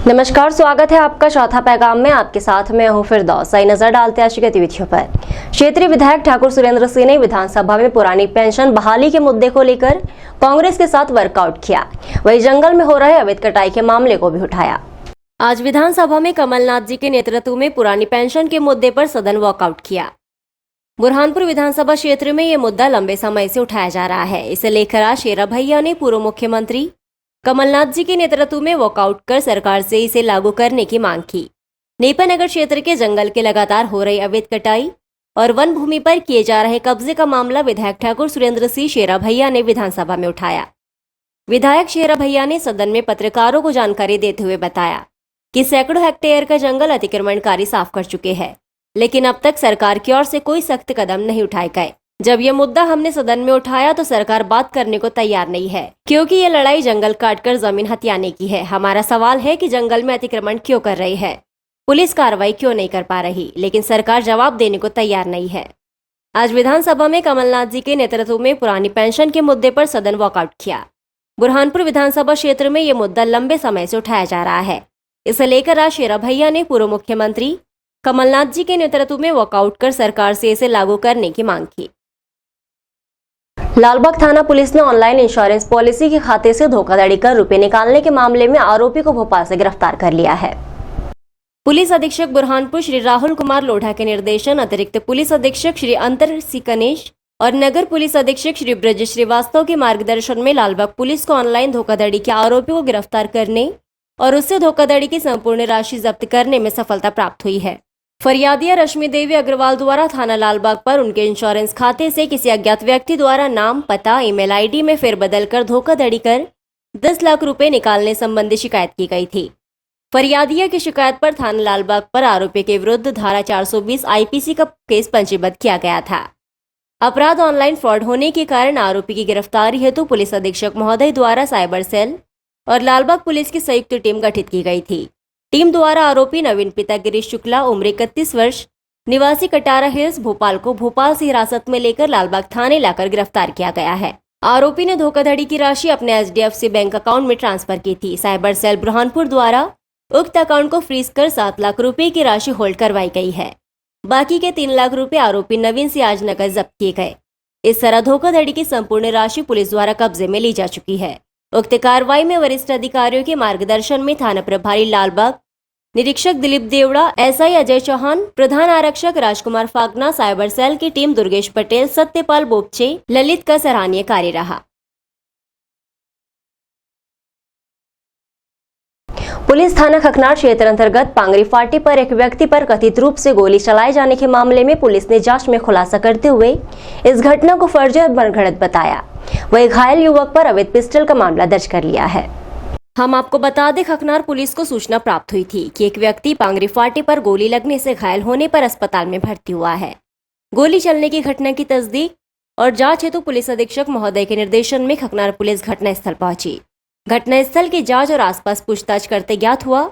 नमस्कार, स्वागत है आपका चौथा पैगाम में। आपके साथ मैं हूं फिरदौस। आई नजर डालते हैं आज की गतिविधियों पर। क्षेत्रीय विधायक ठाकुर सुरेंद्र सिंह ने विधानसभा में पुरानी पेंशन बहाली के मुद्दे को लेकर कांग्रेस के साथ वर्कआउट किया। वहीं जंगल में हो रहे अवैध कटाई के मामले को भी उठाया। आज विधानसभा में कमलनाथ जी के नेतृत्व में पुरानी पेंशन के मुद्दे पर सदन वॉकआउट किया। बुरहानपुर विधानसभा क्षेत्र में ये मुद्दा लंबे समय से उठाया जा रहा है। इसे लेकर आज शेरा भैया ने पूर्व मुख्यमंत्री कमलनाथ जी के नेतृत्व में वॉकआउट कर सरकार से इसे लागू करने की मांग की। नेपानगर क्षेत्र के जंगल के लगातार हो रही अवैध कटाई और वन भूमि पर किए जा रहे कब्जे का मामला विधायक ठाकुर सुरेंद्र सिंह शेरा भैया ने विधानसभा में उठाया। विधायक शेरा भैया ने सदन में पत्रकारों को जानकारी देते हुए बताया कि सैकड़ों हेक्टेयर का जंगल अतिक्रमणकारी साफ कर चुके हैं, लेकिन अब तक सरकार की ओर से कोई सख्त कदम नहीं उठाए गए। जब ये मुद्दा हमने सदन में उठाया तो सरकार बात करने को तैयार नहीं है, क्योंकि ये लड़ाई जंगल काटकर जमीन हथियाने की है। हमारा सवाल है कि जंगल में अतिक्रमण क्यों कर रही है, पुलिस कार्रवाई क्यों नहीं कर पा रही, लेकिन सरकार जवाब देने को तैयार नहीं है। आज विधानसभा में कमलनाथ जी के नेतृत्व में पुरानी पेंशन के मुद्दे पर सदन वॉकआउट किया। बुरहानपुर विधानसभा क्षेत्र में ये मुद्दा लंबे समय से उठाया जा रहा है। इसे लेकर आज शेरा भैया ने पूर्व मुख्यमंत्री कमलनाथ जी के नेतृत्व में वॉकआउट कर सरकार से इसे लागू करने की मांग की। लालबाग थाना पुलिस ने ऑनलाइन इंश्योरेंस पॉलिसी के खाते से धोखाधड़ी कर रुपए निकालने के मामले में आरोपी को भोपाल से गिरफ्तार कर लिया है। पुलिस अधीक्षक बुरहानपुर श्री राहुल कुमार लोढ़ा के निर्देशन, अतिरिक्त पुलिस अधीक्षक श्री अंतर सी गणेश और नगर पुलिस अधीक्षक श्री ब्रज श्रीवास्तव के मार्गदर्शन में लालबाग पुलिस को ऑनलाइन धोखाधड़ी के आरोपी को गिरफ्तार करने और उससे धोखाधड़ी की संपूर्ण राशि जब्त करने में सफलता प्राप्त हुई है। फरियादिया रश्मि देवी अग्रवाल द्वारा थाना लालबाग पर उनके इंश्योरेंस खाते से किसी अज्ञात व्यक्ति द्वारा नाम, पता, ईमेल आईडी में फेरबदल कर धोखाधड़ी कर 10 लाख रुपए निकालने संबंधी शिकायत की गई थी। फरियादिया की शिकायत पर थाना लालबाग पर आरोपी के विरुद्ध धारा 420 आईपीसी का केस पंजीबद्ध किया गया था। अपराध ऑनलाइन फ्रॉड होने के कारण आरोपी की गिरफ्तारी हेतु पुलिस अधीक्षक महोदय द्वारा साइबर सेल और लालबाग पुलिस की संयुक्त टीम गठित की गई थी। टीम द्वारा आरोपी नवीन पिता गिरीश शुक्ला, उम्र 31 वर्ष, निवासी कटारा हिल्स, भोपाल को भोपाल से हिरासत में लेकर लालबाग थाने लाकर गिरफ्तार किया गया है। आरोपी ने धोखाधड़ी की राशि अपने HDFC बैंक अकाउंट में ट्रांसफर की थी। साइबर सेल बुरहानपुर द्वारा उक्त अकाउंट को फ्रीज कर 7 लाख रुपए की राशि होल्ड करवाई गई है। बाकी के 3 लाख रुपए आरोपी नवीन से आज नकद जब्त किए गए। इस तरह धोखाधड़ी की संपूर्ण राशि पुलिस द्वारा कब्जे में ली जा चुकी है। उक्त कार्रवाई में वरिष्ठ अधिकारियों के मार्गदर्शन में थाना प्रभारी लालबाग निरीक्षक दिलीप देवड़ा, SI अजय चौहान, प्रधान आरक्षक राजकुमार फागना, साइबर सेल की टीम दुर्गेश पटेल, सत्यपाल बोपचे, ललित का सराहनीय कार्य रहा। पुलिस थाना खकनार क्षेत्र अंतर्गत पांगरी फाटी पर एक व्यक्ति पर कथित रूप से गोली चलाए जाने के मामले में पुलिस ने जांच में खुलासा करते हुए इस घटना को फर्जी और मनगढ़ंत बताया। वही घायल युवक पर अवैध पिस्टल का मामला दर्ज कर लिया है। हम आपको बता दें, खकनार पुलिस को सूचना प्राप्त हुई थी कि एक व्यक्ति पांगरी फाटी पर गोली लगने से घायल होने पर अस्पताल में भर्ती हुआ है। गोली चलने की घटना की तस्दीक और जांच हेतु पुलिस अधीक्षक महोदय के निर्देशन में खकनार पुलिस घटनास्थल पहुंची। घटनास्थल की जांच और आसपास पूछताछ करते ज्ञात हुआ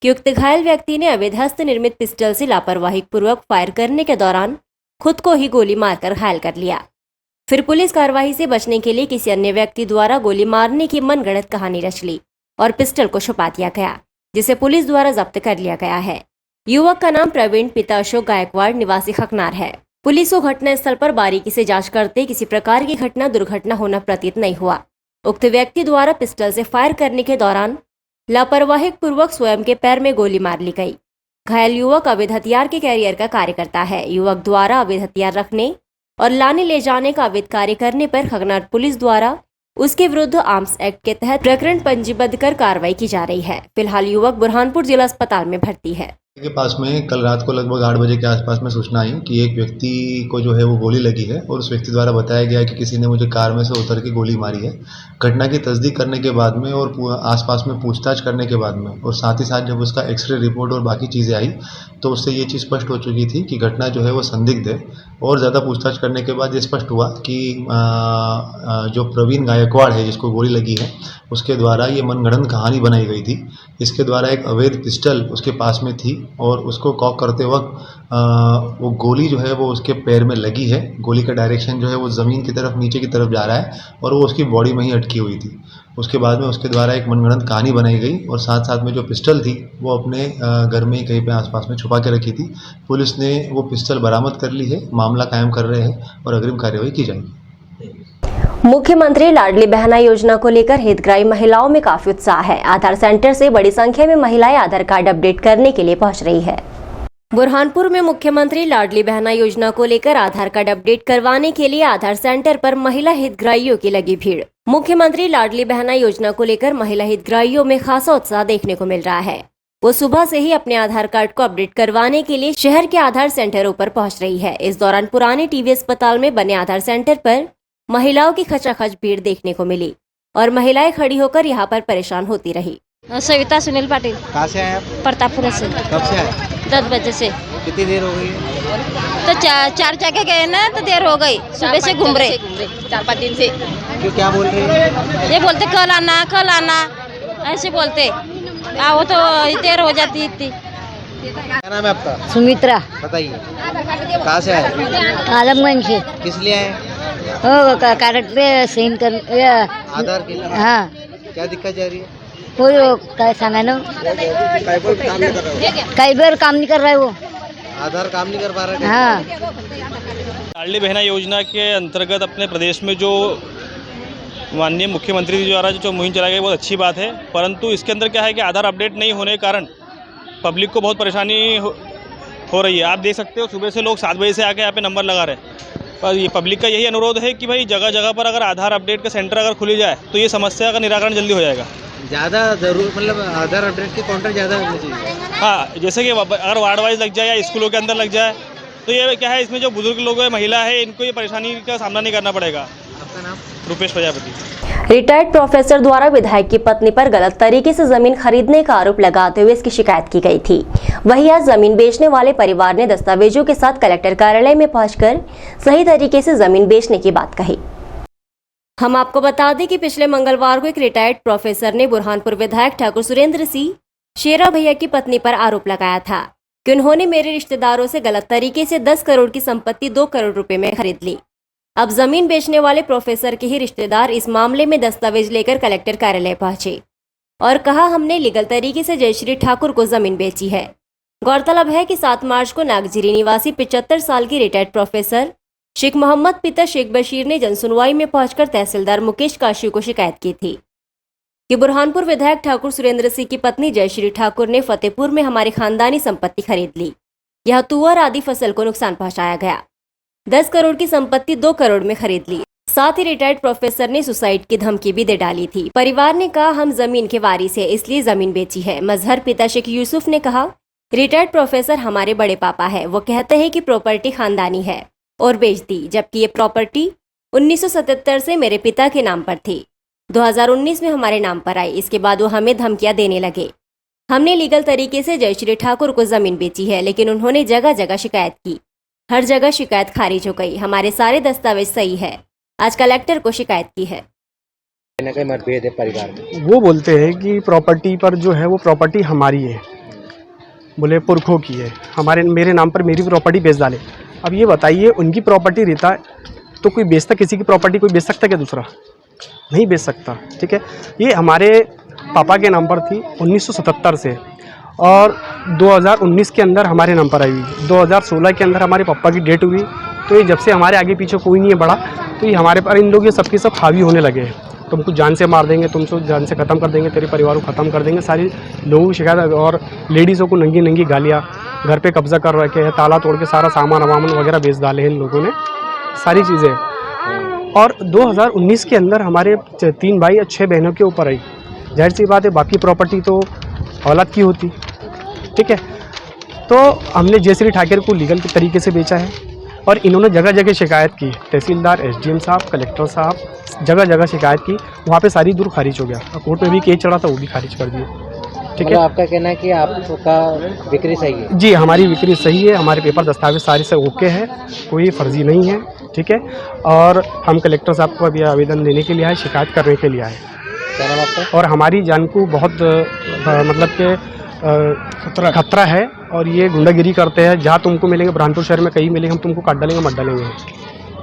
कि उक्त घायल व्यक्ति ने अवैध हस्त निर्मित पिस्टल से लापरवाही पूर्वक फायर करने के दौरान खुद को ही गोली मारकर घायल कर लिया। फिर पुलिस कार्रवाई से बचने के लिए किसी अन्य व्यक्ति द्वारा गोली मारने की मनगढ़ंत कहानी रच ली और पिस्टल को छुपा दिया गया, जिसे पुलिस द्वारा जब्त कर लिया गया है। युवक का नाम प्रवीण पिता अशोक गायकवाड़, निवासी खकनार है। पुलिस को घटनास्थल पर बारीकी से जांच करते किसी प्रकार की घटना दुर्घटना होना प्रतीत नहीं हुआ। उक्त व्यक्ति द्वारा पिस्टल से फायर करने के दौरान लापरवाही पूर्वक स्वयं के पैर में गोली मार ली गई। घायल युवक अवैध हथियार के कैरियर का कार्य करता है। युवक द्वारा अवैध हथियार रखने और लाने ले जाने का अवैध कार्य करने पर खकनार पुलिस द्वारा उसके विरुद्ध आर्म्स एक्ट के तहत प्रकरण पंजीबद्ध कर कार्रवाई की जा रही है। फिलहाल युवक बुरहानपुर जिला अस्पताल में भर्ती है। के पास में कल रात को लगभग 8 बजे के आसपास में सूचना आई कि एक व्यक्ति को जो है वो गोली लगी है और उस व्यक्ति द्वारा बताया गया कि किसी ने मुझे कार में से उतर के गोली मारी है। घटना की तस्दीक करने के बाद में और आसपास में पूछताछ करने के बाद में और साथ ही साथ जब उसका एक्सरे रिपोर्ट और बाकी चीज़ें आई तो उससे ये चीज़ स्पष्ट हो चुकी थी कि घटना जो है वो संदिग्ध है। और ज़्यादा पूछताछ करने के बाद ये स्पष्ट हुआ कि जो प्रवीण गायकवाड़ है जिसको गोली लगी है उसके द्वारा ये मनगढ़ंत कहानी बनाई गई थी। इसके द्वारा एक अवैध पिस्टल उसके पास में थी और उसको कॉक करते वक्त वो गोली जो है वो उसके पैर में लगी है। गोली का डायरेक्शन जो है वो ज़मीन की तरफ, नीचे की तरफ जा रहा है और वो उसकी बॉडी में ही अटकी हुई थी। उसके बाद में उसके द्वारा एक मनगढ़ंत कहानी बनाई गई और साथ साथ में जो पिस्टल थी वो अपने घर में ही कहीं पे आसपास में छुपा के रखी थी। पुलिस ने वो पिस्टल बरामद कर ली है, मामला कायम कर रहे हैं और अग्रिम कार्यवाही की जाएगी। मुख्यमंत्री लाडली बहना योजना को लेकर हितग्राही महिलाओं में काफी उत्साह है। आधार सेंटर से बड़ी संख्या में महिलाएं आधार कार्ड अपडेट करने के लिए पहुंच रही है। बुरहानपुर में मुख्यमंत्री लाडली बहना योजना को लेकर आधार कार्ड अपडेट करवाने के लिए आधार सेंटर पर महिला हितग्राहियों की लगी भीड़। मुख्यमंत्री लाडली बहना योजना को लेकर महिला हितग्राहियों में खासा उत्साह देखने को मिल रहा है। वो सुबह से ही अपने आधार कार्ड को अपडेट करवाने के लिए शहर के आधार सेंटरों पर पहुंच रही है। इस दौरान पुराने टीवी अस्पताल में बने आधार सेंटर पर महिलाओं की खचाखच भीड़ देखने को मिली और महिलाएं खड़ी होकर यहाँ पर परेशान होती रही। सविता सुनील पाटिल। कहाँ से आए आप? प्रतापपुर से। कब से आए? 10 बजे से। कितनी देर हो गई है? तो चार जगह गए ना तो देर हो गई। सुबह से घूम रहे 4-5 दिन से। क्यों, क्या बोल रही है? ये बोलते कल आना ऐसे बोलते। आओ तो देर हो जाती इतनी। क्या नाम है आपका? सुमित्रा। बताइए, कहाँ से आए? आलमगंज से। किस लिए आए? कार्ड पे साइन कर। आधार के लिए? हाँ। क्या दिक्कत जा रही है? कोई काय सांगा ना, कई बार काम नहीं कर रहा है वो। आधार काम नहीं कर पा रहा है? हाँ। लाडली बहना योजना के अंतर्गत अपने प्रदेश में जो माननीय मुख्यमंत्री जी द्वारा जो मुहिम चलाई गई बहुत अच्छी बात है, परंतु इसके अंदर क्या है कि आधार अपडेट नहीं होने के कारण पब्लिक को बहुत परेशानी हो रही है। आप देख सकते हो सुबह से लोग 7 बजे से आके यहाँ पे नंबर लगा रहे हैं। पर ये पब्लिक का यही अनुरोध है कि भाई जगह जगह पर अगर आधार अपडेट का सेंटर अगर खुली जाए तो ये समस्या का निराकरण जल्दी हो जाएगा। ज़्यादा जरूर, मतलब आधार अपडेट के काउंटर ज़्यादा होने चाहिए। हाँ, जैसे कि अगर वार्ड वाइज लग जाए या स्कूलों के अंदर लग जाए तो ये क्या है, इसमें जो बुजुर्ग लोग है, महिला है, इनको ये परेशानी का सामना नहीं करना पड़ेगा। आपका नाम? रुपेश प्रजापति। रिटायर्ड प्रोफेसर द्वारा विधायक की पत्नी पर गलत तरीके से जमीन खरीदने का आरोप लगाते हुए इसकी शिकायत की गई थी। वहीं आज जमीन बेचने वाले परिवार ने दस्तावेजों के साथ कलेक्टर कार्यालय में पहुंचकर सही तरीके से जमीन बेचने की बात कही। हम आपको बता दें कि पिछले मंगलवार को एक रिटायर्ड प्रोफेसर ने बुरहानपुर विधायक ठाकुर सुरेंद्र सिंह शेरा भैया की पत्नी पर आरोप लगाया था कि उन्होंने मेरे रिश्तेदारों से गलत तरीके से 10 करोड़ की संपत्ति 2 करोड़ रुपए में खरीद ली। अब जमीन बेचने वाले प्रोफेसर के ही रिश्तेदार इस मामले में दस्तावेज लेकर कलेक्टर कार्यालय पहुंचे और कहा, हमने लीगल तरीके से जयश्री ठाकुर को जमीन बेची है। गौरतलब है कि 7 मार्च को नागजिरी निवासी 75 साल की रिटायर्ड प्रोफेसर शेख मोहम्मद पिता शेख बशीर ने जनसुनवाई में पहुंचकर तहसीलदार मुकेश काशी को शिकायत की थी कि बुरहानपुर विधायक ठाकुर सुरेंद्र सिंह की पत्नी जयश्री ठाकुर ने फतेहपुर में हमारी खानदानी संपत्ति खरीद ली। यह तुअर आदि फसल को नुकसान पहुंचाया गया। 10 करोड़ की संपत्ति 2 करोड़ में खरीद ली। साथ ही रिटायर्ड प्रोफेसर ने सुसाइड की धमकी भी दे डाली थी। परिवार ने कहा, हम जमीन के वारिस है इसलिए जमीन बेची है। मजहर पिता शेख यूसुफ ने कहा, रिटायर्ड प्रोफेसर हमारे बड़े पापा है, वो कहते हैं कि प्रॉपर्टी खानदानी है और बेच दी, जबकि ये प्रॉपर्टी 1977 से मेरे पिता के नाम पर थी। 2019 में हमारे नाम पर आई। इसके बाद वो हमें धमकियां देने लगे। हमने लीगल तरीके से जयश्री ठाकुर को जमीन बेची है, लेकिन उन्होंने जगह जगह शिकायत की। हर जगह शिकायत खारिज हो गई। हमारे सारे दस्तावेज सही है। आज कलेक्टर को शिकायत की है। मतभेद है परिवार में। वो बोलते हैं कि प्रॉपर्टी पर जो है वो प्रॉपर्टी हमारी है, बोले पुरखों की है, मेरे नाम पर मेरी प्रॉपर्टी बेच डाले। अब ये बताइए, उनकी प्रॉपर्टी रहता तो कोई बेचता, किसी की प्रॉपर्टी कोई बेच सकता क्या? दूसरा नहीं बेच सकता। ठीक है, ये हमारे पापा के नाम पर थी 1977 से और 2019 के अंदर हमारे नाम पर आई हुई। 2016 के अंदर हमारे पापा की डेट हुई। तो ये जब से हमारे आगे पीछे कोई नहीं है बढ़ा, तो ये हमारे पर इन लोग ये सबके सब हावी होने लगे हैं। तुमको जान से मार देंगे, तुमको जान से ख़त्म कर देंगे, तेरे परिवार को ख़त्म कर देंगे। सारी लोगों की शिकायत और लेडीज़ों को नंगी नंगी गालियाँ, घर पे कब्जा कर रखे हैं, ताला तोड़ के सारा सामान वामान वगैरह बेच डाले हैं इन लोगों ने, सारी चीज़ें। और 2019 के अंदर हमारे 3 भाई और 6 बहनों के ऊपर आई। जाहिर सी बात है, बाकी प्रॉपर्टी तो औलाद की होती। ठीक है, तो हमने जयश्री ठाकुर को लीगल तरीके से बेचा है और इन्होंने जगह जगह शिकायत की। तहसीलदार, SDM साहब, कलेक्टर साहब जगह जगह शिकायत की। वहाँ पे सारी दूर खारिज हो गया। कोर्ट में भी केस चढ़ा था, वो भी खारिज कर दिए। ठीक है, आपका कहना है कि आपका बिक्री सही है? जी, हमारी बिक्री सही है। हमारे पेपर दस्तावेज सारे से ओके है, कोई फर्जी नहीं है। ठीक है, और हम कलेक्टर साहब को अभी आवेदन देने के लिए आए, शिकायत करने के लिए आए। क्या नाम आपका? और हमारी जान को बहुत मतलब कि खतरा है और ये गुंडागिरी करते हैं। जहाँ तुमको मिलेंगे बुरहानपुर शहर में कहीं मिलेंगे हम तुमको काट डालेंगे मत डालेंगे।